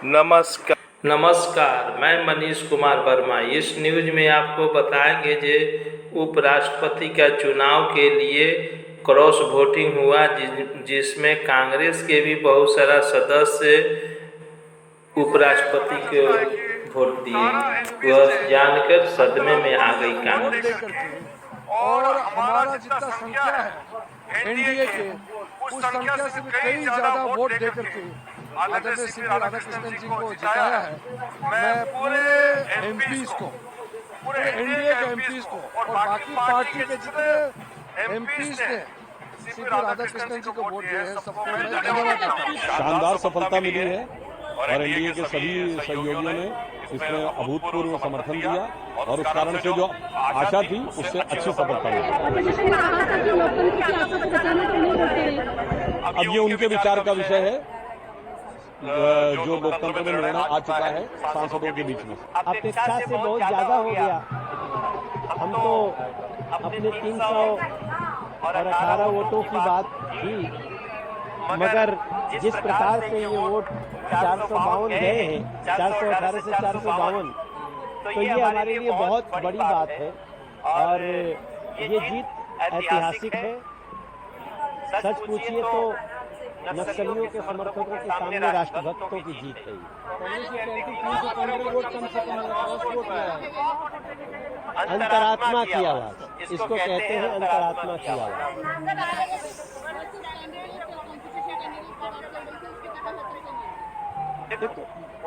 नमस्कार नमस्कार, मैं मनीष कुमार वर्मा। इस न्यूज में आपको बताएंगे कि उपराष्ट्रपति का चुनाव के लिए क्रॉस वोटिंग हुआ, जिसमें कांग्रेस के भी बहुत सारा सदस्य उपराष्ट्रपति को वोट दिए। वह जानकर सदमे में आ गई कांग्रेस। और हमारा जितना संख्या है एनडीए के, उस संख्या से भी कई ज्यादा वोट देकर के आदरणीय श्री राधाकृष्णन जी को जिताया है। मैं पूरे एमपीज को, पूरे एनडीए के एमपीज को और बाकी पार्टी के जितने एमपीज ने श्री राधाकृष्णन जी को वोट दिए हैं, सबको मैं धन्यवाद देता हूं। शानदार सफलता मिली है और एनडीए के सभी सहयोगियों ने इसमें अभूतपूर्व समर्थन दिया और उस कारण से जो आशा थी उससे अच्छी सफलता मिली। अब ये उनके विचार का विषय है, जो लोकतंत्र में निर्णय आ चुका है सांसदों के बीच में। अपेक्षा से बहुत ज्यादा हो गया। हम तो अपने 318 वोटों की बात थी, मगर जिस प्रकार से ये वोट 452 गए हैं, 418 से 452, तो ये हमारे लिए बहुत बड़ी बात है और ये जीत ऐतिहासिक है। सच पूछिए तो नक्सलियों के समर्थकों के सामने राष्ट्रभक्तों की जीत है। अंतरात्मा की आवाज, इसको कहते हैं अंतरात्मा की आवाज।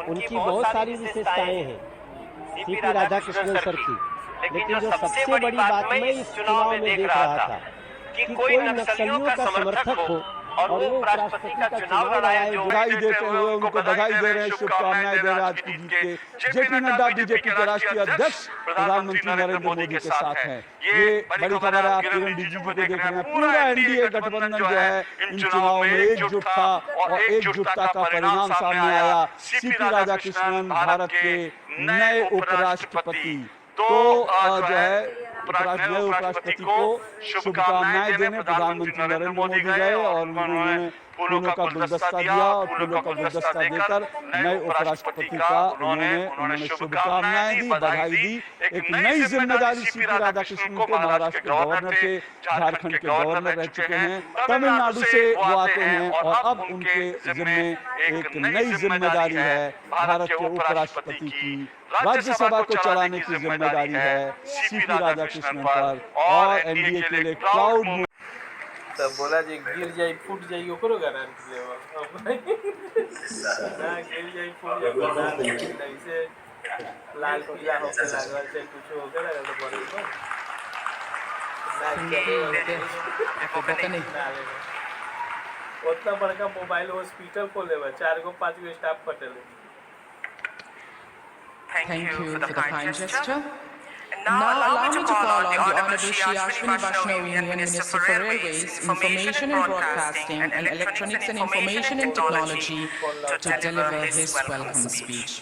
उनकी बहुत सारी विशेषताएं हैं सीपी राधाकृष्णन सर की, लेकिन जो सबसे बड़ी बात मैं इस चुनाव में देख रहा था कि कोई नक्सलियों का समर्थक हो और वो उपराष्ट्रपति का चुनाव लड़ाए। बधाई देते हुए उनको बधाई दे रहे हैं, शुभकामनाएं दे रहे हैं आज की जीत के। जेपी नड्डा बीजेपी के राष्ट्रीय अध्यक्ष प्रधानमंत्री नरेंद्र मोदी के साथ हैं। ये बड़ी खबर है, आप किरण रिजिजू को देख रहे हैं। पूरा एनडीए गठबंधन जो है इन चुनाव में एकजुट था और एकजुटता का परिणाम सामने आया। सीपी राधाकृष्णन भारत के नए उपराष्ट्रपति, तो जो है नए उपराष्ट्रपति को शुभकामनाएं देने प्रधानमंत्री नरेंद्र मोदी गए और उन्होंने फूलों का गुलदस्ता दिया और फूलों का गुलदस्ता देकर नए उपराष्ट्रपति का उन्होंने शुभकामनाएं दी, बधाई दी। एक नई जिम्मेदारी सीपी राधाकृष्णन को, महाराष्ट्र के गवर्नर थे, झारखंड के गवर्नर रह चुके हैं, तमिलनाडु से वो आते हैं और अब उनके जिम्मे एक नई जिम्मेदारी है भारत के उपराष्ट्रपति की। राज्यसभा को चलाने की जिम्मेदारी है सीपी राधाकृष्णन पर और एनडीए के लिए क्लाउड। तब बोला जी गिर जाई फूट जाई ओकरो गारंटी लेवा ना गिर जाई फूट जाई ऐसे लाल पीला होके लागल से कुछ हो गया तो बड़ी उतना बड़का मोबाइल हॉस्पिटल खोले बा, 4 गो 5 गो staff Patole. Thank you for the kind gesture. Now allow me to call on the Honorable Shri Ashwini Vaishnav, Union Minister for Railways, Information and Broadcasting and Electronics and Information and Technology to deliver his welcome speech.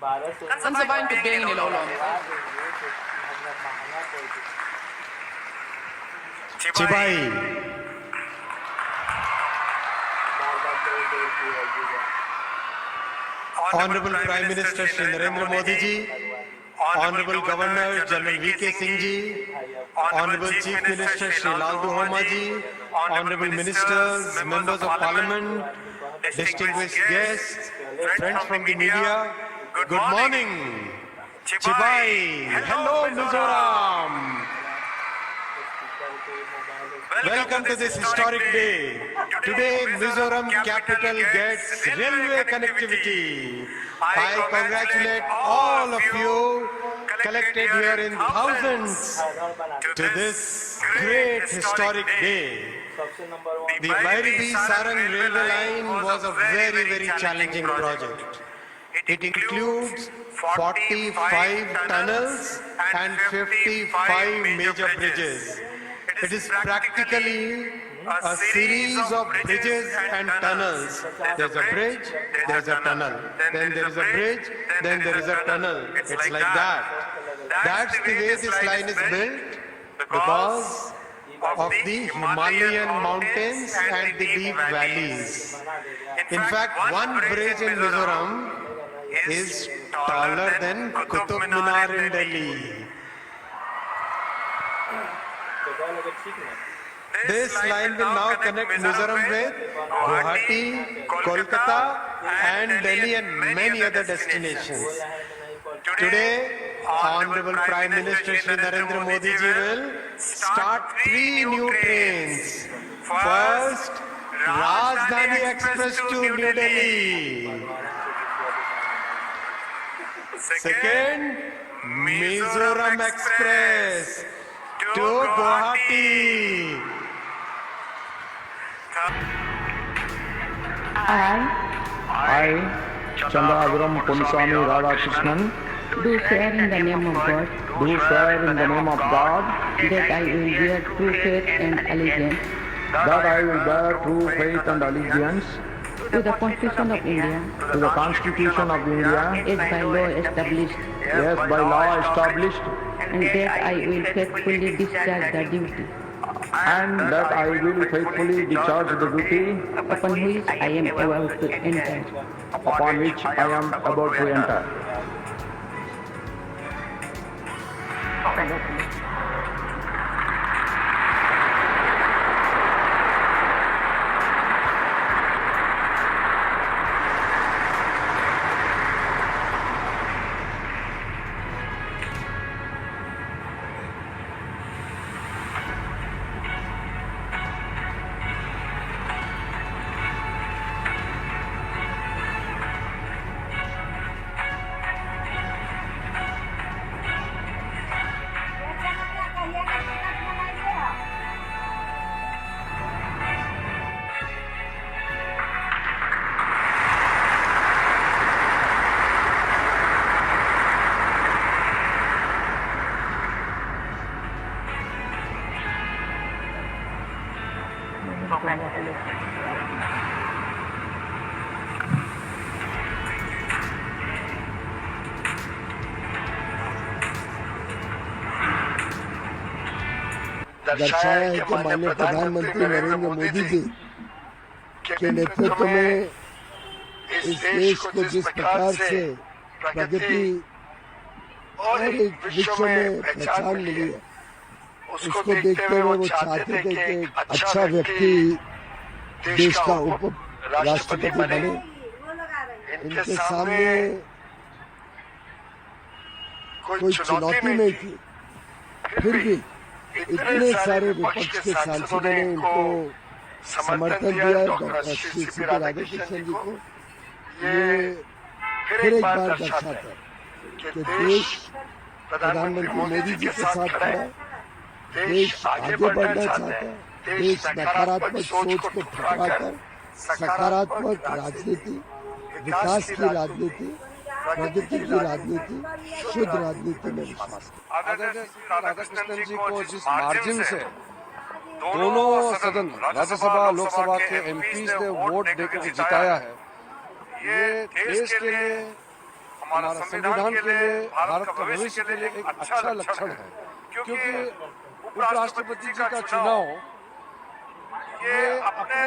Kansabayan Pidbeng Nilolong. Chibai. Honorable Prime Minister Shri Narendra Modi ji, Honorable Governor General V.K. Singh ji, Honorable Chief Minister Shri Laldu Homa ji, Honorable Ministers, Members of Parliament, distinguished guests, friends from the media, good morning. Chibai, hello Mizoram. Welcome to this historic day. Today, Mizoram capital gets railway connectivity. I congratulate all of you collected here in thousands to this great historic day. The Bhairavi-Sarang railway line was a very, very challenging project. It includes 45 tunnels and 55 major bridges. It is practically a series of bridges and tunnels. There's a bridge, there's a tunnel, then there is a bridge, then there is a tunnel. It's like that. That's the way this line is built because of the Himalayan mountains and the deep valleys. In fact, one bridge in Mizoram is taller than Qutub Minar in Delhi. This line will now connect Mizoram with Guwahati, Kolkata, and Delhi and many other destinations. Today, Honorable Prime Minister Shri Narendra Modi ji will start 3 new trains. First, Rajdhani Express to New Delhi. Second, Mizoram Express to Guwahati. I, Chandragram Ponusami Radhakrishnan, do swear in the name of God do swear in the name of God that I will bear true faith and allegiance that I will bear true faith and allegiance to the Constitution of India to the Constitution of India as by law established, as by law established, and that I will faithfully discharge the duty and that I will faithfully discharge the duty upon which I am about to enter. upon which I am about to enter. दर्शाया है कि माननीय प्रधानमंत्री नरेंद्र मोदी जी के नेतृत्व में इस देश को जिस प्रकार से प्रगति और एक विश्व में पहचान मिली है, उसको देखते हुए वो चाहते थे कि एक अच्छा व्यक्ति देश का उप राष्ट्रपति बने। इनके सामने कोई चुनौती नहीं थी, फिर भी इतने सारे विपक्ष के सांसदों ने इनको समर्थन दिया। Doctor Shri C P Radhakrishnan ji को ये फिर एक बार दर्शाता है कि देश प्रधानमंत्री मोदी जी के साथ खड़ा है, देश आगे बढ़ना चाहता है, देश नकारात्मक सोच को ठुकराकर सकारात्मक राजनीति, विकास की राजनीति, प्रगति की राजनीति, शुद्ध राजनीति में विश्वास करता है। आदरणीय राधाकृष्णन जी को जिस मार्जिन से दोनों सदन राज्यसभा लोकसभा के एमपीज ने वोट देकर जिताया है, ये देश के लिए, हमारा संविधान के लिए, भारत का भविष्य के लिए एक अच्छा लक्षण है, क्योंकि उपराष्ट्रपति जी का चुनाव ये अपने